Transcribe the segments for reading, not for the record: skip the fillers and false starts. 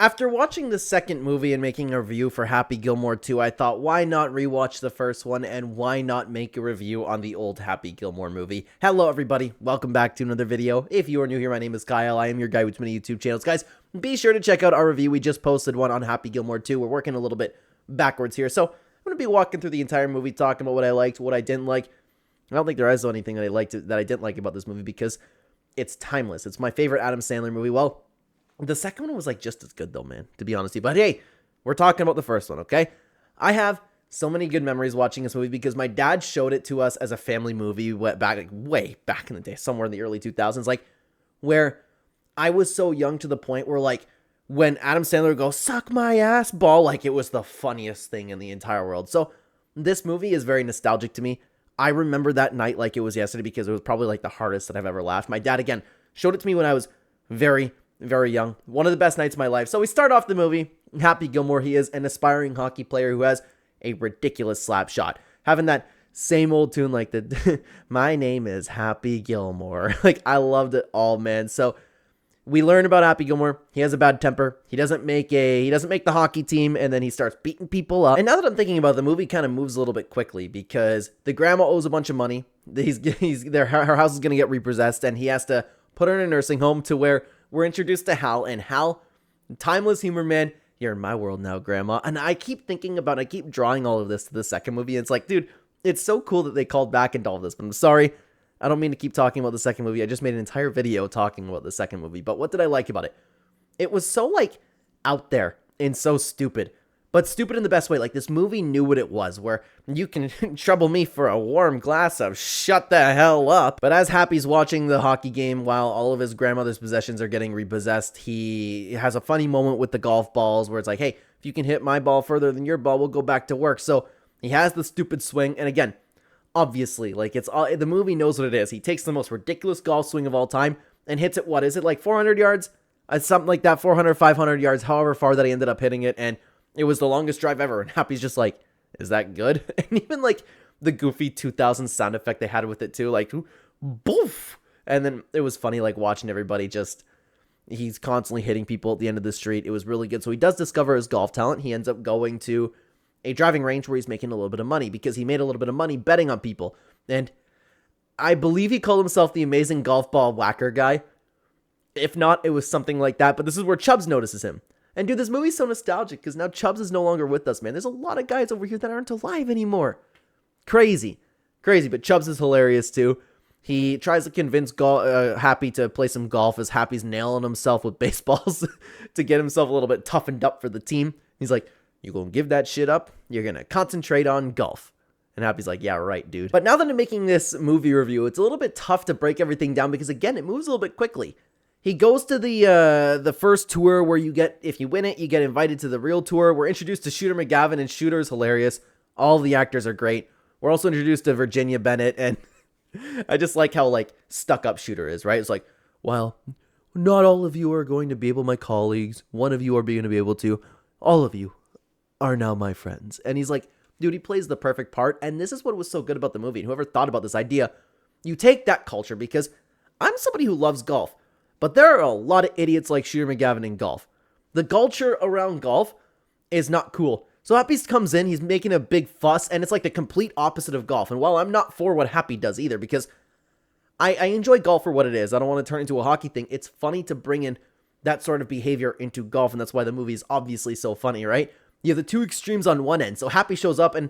After watching the second movie and making a review for Happy Gilmore 2, I thought, why not rewatch the first one, and why not make a review on the old Happy Gilmore movie? Hello everybody, welcome back to another video. If you are new here, my name is Kyle, I am your guy with many YouTube channels. Guys, be sure to check out our review. We just posted one on Happy Gilmore 2. We're working a little bit backwards here, so I'm going to be walking through the entire movie, talking about what I liked, what I didn't like. I don't think there is anything that I didn't like about this movie, because it's timeless. It's my favorite Adam Sandler movie. Well, the second one was like just as good though, man, to be honest with you. But hey, we're talking about the first one, okay? I have so many good memories watching this movie because my dad showed it to us as a family movie way back in the day, somewhere in the early 2000s, like where I was so young to the point where like when Adam Sandler would go, "Suck my ass ball," like it was the funniest thing in the entire world. So this movie is very nostalgic to me. I remember that night like it was yesterday because it was probably like the hardest that I've ever laughed. My dad, again, showed it to me when I was very young. One of the best nights of my life. So we start off the movie. Happy Gilmore, he is an aspiring hockey player who has a ridiculous slap shot. Having that same old tune like the "My name is Happy Gilmore." Like I loved it all, man. So we learn about Happy Gilmore. He has a bad temper. He doesn't make the hockey team, and then he starts beating people up. And now that I'm thinking about it, the movie kind of moves a little bit quickly because the grandma owes a bunch of money. Her house is going to get repossessed, and he has to put her in a nursing home to where we're introduced to Hal, and Hal, timeless humor, man. You're in my world now, Grandma. And I keep drawing all of this to the second movie. And it's like, dude, it's so cool that they called back into all of this. But I'm sorry, I don't mean to keep talking about the second movie. I just made an entire video talking about the second movie. But what did I like about it? It was so, like, out there and so stupid. But stupid in the best way. Like, this movie knew what it was, where you can trouble me for a warm glass of shut the hell up. But as Happy's watching the hockey game while all of his grandmother's possessions are getting repossessed, he has a funny moment with the golf balls where it's like, hey, if you can hit my ball further than your ball, we'll go back to work. So he has the stupid swing. And again, obviously, like the movie knows what it is. He takes the most ridiculous golf swing of all time and hits it, what is it, like 400 yards? Something like that, 400, 500 yards, however far that he ended up hitting it. And it was the longest drive ever, and Happy's just like, is that good? And even like the goofy 2000 sound effect they had with it too, like boof. And then it was funny like watching everybody he's constantly hitting people at the end of the street. It was really good. So he does discover his golf talent. He ends up going to a driving range where he's making a little bit of money because he made a little bit of money betting on people. And I believe he called himself the amazing golf ball whacker guy. If not, it was something like that. But this is where Chubbs notices him. And dude, this movie's so nostalgic because now Chubbs is no longer with us, man. There's a lot of guys over here that aren't alive anymore. Crazy. But Chubbs is hilarious too. He tries to convince Happy to play some golf as Happy's nailing himself with baseballs to get himself a little bit toughened up for the team. He's like, "You gonna give that shit up? You're gonna concentrate on golf." And Happy's like, "Yeah, right, dude." But now that I'm making this movie review, it's a little bit tough to break everything down because, again, it moves a little bit quickly. He goes to the first tour where if you win it, you get invited to the real tour. We're introduced to Shooter McGavin, and Shooter's hilarious. All the actors are great. We're also introduced to Virginia Bennett, and I just like how like stuck up Shooter is, right? It's like, well, not all of you are going to be able, my colleagues. One of you are going to be able to. All of you are now my friends. And he's like, dude, he plays the perfect part. And this is what was so good about the movie. And whoever thought about this idea, you take that culture, because I'm somebody who loves golf. But there are a lot of idiots like Shooter McGavin in golf. The culture around golf is not cool. So Happy comes in, he's making a big fuss, and it's like the complete opposite of golf. And while I'm not for what Happy does either, because I enjoy golf for what it is, I don't want to turn it into a hockey thing. It's funny to bring in that sort of behavior into golf, and that's why the movie is obviously so funny, right? You have the two extremes on one end. So Happy shows up, and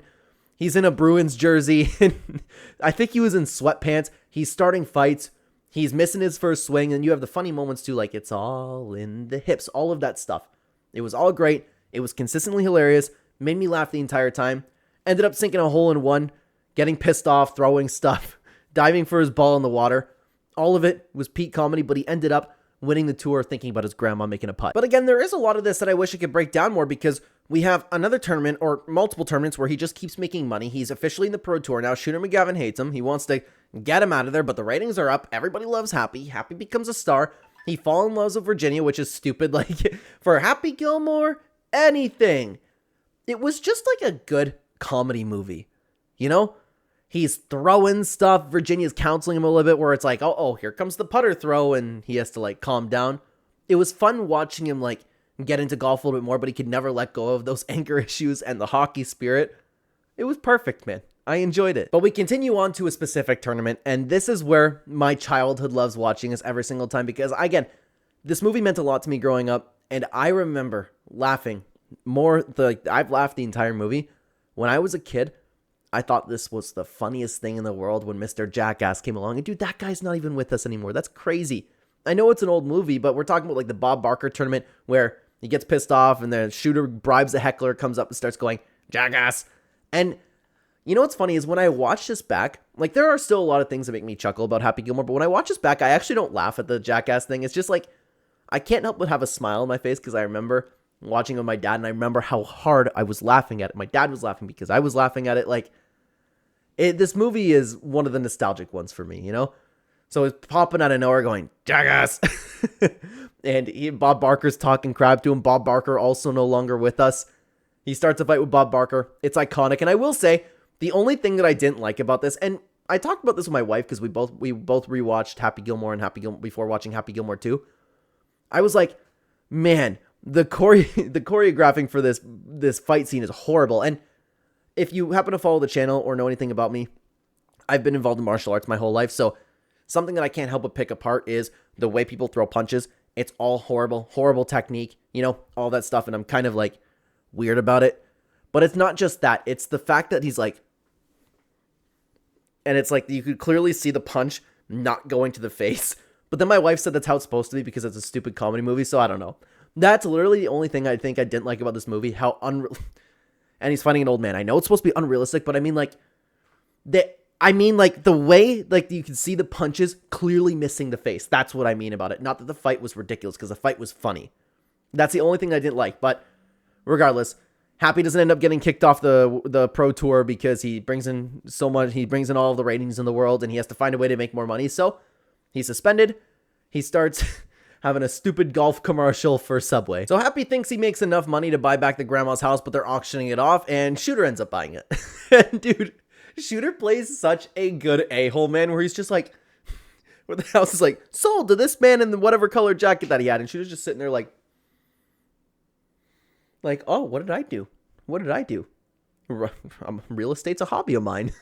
he's in a Bruins jersey, and I think he was in sweatpants. He's starting fights. He's missing his first swing, and you have the funny moments too, like it's all in the hips, all of that stuff. It was all great. It was consistently hilarious, made me laugh the entire time. Ended up sinking a hole in one, getting pissed off, throwing stuff, diving for his ball in the water. All of it was peak comedy, but he ended up winning the tour thinking about his grandma making a putt. But again, there is a lot of this that I wish I could break down more because we have another tournament or multiple tournaments where he just keeps making money. He's officially in the pro tour now. Shooter McGavin hates him. He wants to get him out of there, but the ratings are up. Everybody loves Happy. Happy becomes a star. He falls in love with Virginia, which is stupid. Like, for Happy Gilmore, anything. It was just like a good comedy movie, you know? He's throwing stuff. Virginia's counseling him a little bit where it's like, oh, here comes the putter throw, and he has to like calm down. It was fun watching him like get into golf a little bit more, but he could never let go of those anger issues and the hockey spirit. It was perfect, man. I enjoyed it. But we continue on to a specific tournament, and this is where my childhood loves watching us every single time because, again, this movie meant a lot to me growing up, and I remember laughing more. I've laughed the entire movie. When I was a kid, I thought this was the funniest thing in the world when Mr. Jackass came along, and dude, that guy's not even with us anymore. That's crazy. I know it's an old movie, but we're talking about like the Bob Barker tournament where he gets pissed off and the shooter bribes the heckler, comes up and starts going, Jackass. And you know what's funny is when I watch this back, like there are still a lot of things that make me chuckle about Happy Gilmore, but when I watch this back, I actually don't laugh at the Jackass thing. It's just like, I can't help but have a smile on my face because I remember watching with my dad and I remember how hard I was laughing at it. My dad was laughing because I was laughing at it. Like, this movie is one of the nostalgic ones for me, you know? So it's popping out of nowhere going, Jackass! And Bob Barker's talking crap to him. Bob Barker also no longer with us. He starts a fight with Bob Barker. It's iconic. And I will say, the only thing that I didn't like about this, and I talked about this with my wife because we both rewatched Happy Gilmore and Happy Gilmore before watching Happy Gilmore 2. I was like, man, the choreographing for this fight scene is horrible. And if you happen to follow the channel or know anything about me, I've been involved in martial arts my whole life. So something that I can't help but pick apart is the way people throw punches. It's all horrible technique, you know, all that stuff. And I'm kind of like weird about it. But it's not just that. It's the fact that he's like, and it's like you could clearly see the punch not going to the face. But then my wife said that's how it's supposed to be because it's a stupid comedy movie. So I don't know. That's literally the only thing I think I didn't like about this movie. How unreal. And he's fighting an old man. I know it's supposed to be unrealistic, but I mean like the way like you can see the punches clearly missing the face. That's what I mean about it. Not that the fight was ridiculous because the fight was funny. That's the only thing I didn't like. But regardless, Happy doesn't end up getting kicked off the pro tour because he brings in so much. He brings in all of the ratings in the world and he has to find a way to make more money. So he's suspended. He starts having a stupid golf commercial for Subway. So Happy thinks he makes enough money to buy back the grandma's house, but they're auctioning it off and Shooter ends up buying it. And dude, Shooter plays such a good a-hole, man, where he's just like, where the house is like, sold to this man in the whatever color jacket that he had. And Shooter's just sitting there like, oh, what did I do? What did I do? Real estate's a hobby of mine.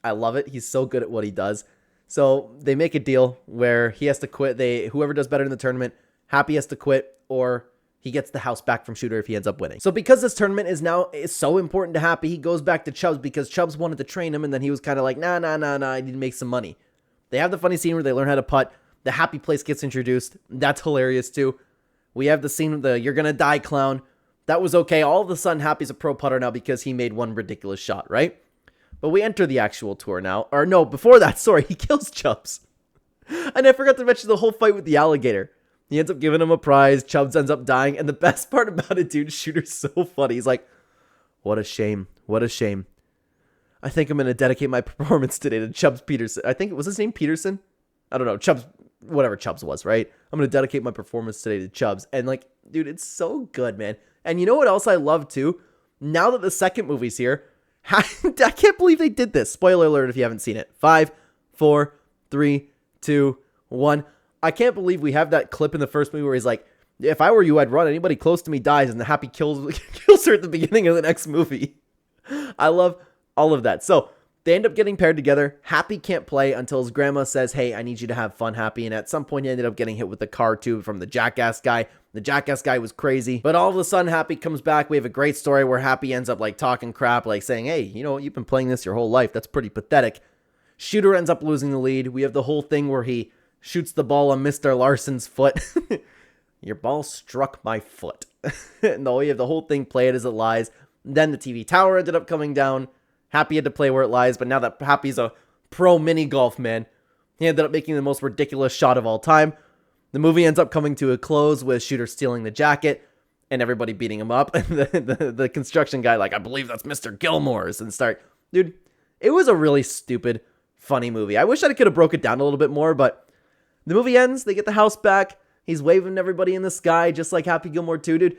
I love it. He's so good at what he does. So they make a deal where he has to quit. Whoever does better in the tournament, Happy has to quit, or he gets the house back from Shooter if he ends up winning. So because this tournament is so important to Happy, he goes back to Chubbs because Chubbs wanted to train him, and then he was kind of like, nah, I need to make some money. They have the funny scene where they learn how to putt. The Happy place gets introduced. That's hilarious too. We have the scene of the "you're gonna die" clown. That was okay. All of a sudden, Happy's a pro putter now because he made one ridiculous shot, right? But we enter the actual tour now. Or no, before that, sorry, he kills Chubbs. And I forgot to mention the whole fight with the alligator. He ends up giving him a prize. Chubbs ends up dying. And the best part about it, dude, Shooter's so funny. He's like, what a shame. What a shame. I think I'm going to dedicate my performance today to Chubbs Peterson. I think, was his name Peterson? I don't know. Chubbs, whatever Chubbs was, right? I'm going to dedicate my performance today to Chubbs. And like, dude, it's so good, man. And you know what else I love too? Now that the second movie's here, I can't believe they did this. Spoiler alert if you haven't seen it. 5, 4, 3, 2, 1. I can't believe we have that clip in the first movie where he's like, if I were you, I'd run. Anybody close to me dies. And the Happy kills her at the beginning of the next movie. I love all of that. So they end up getting paired together. Happy can't play until his grandma says, hey, I need you to have fun, Happy. And at some point, he ended up getting hit with the car too from the Jackass guy. The Jackass guy was crazy. But all of a sudden, Happy comes back. We have a great story where Happy ends up like talking crap, like saying, hey, you know, you've been playing this your whole life. That's pretty pathetic. Shooter ends up losing the lead. We have the whole thing where he shoots the ball on Mr. Larson's foot. Your ball struck my foot. No, we have the whole thing played as it lies. Then the TV tower ended up coming down. Happy had to play where it lies, but now that Happy's a pro mini golf man, he ended up making the most ridiculous shot of all time. The movie ends up coming to a close with Shooter stealing the jacket and everybody beating him up. And the construction guy like, I believe that's Mr. Gilmore's, and start, dude, it was a really stupid, funny movie. I wish I could have broke it down a little bit more, but the movie ends. They get the house back. He's waving to everybody in the sky, just like Happy Gilmore 2, dude.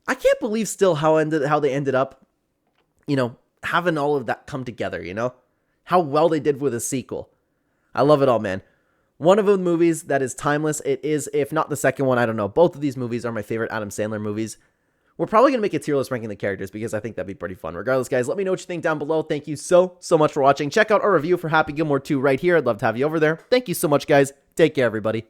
I can't believe still how they ended up, you know, having all of that come together, you know? How well they did with a sequel. I love it all, man. One of the movies that is timeless. It is, if not the second one, I don't know. Both of these movies are my favorite Adam Sandler movies. We're probably going to make a tier list ranking the characters because I think that'd be pretty fun. Regardless, guys, let me know what you think down below. Thank you so much for watching. Check out our review for Happy Gilmore 2 right here. I'd love to have you over there. Thank you so much, guys. Take care, everybody.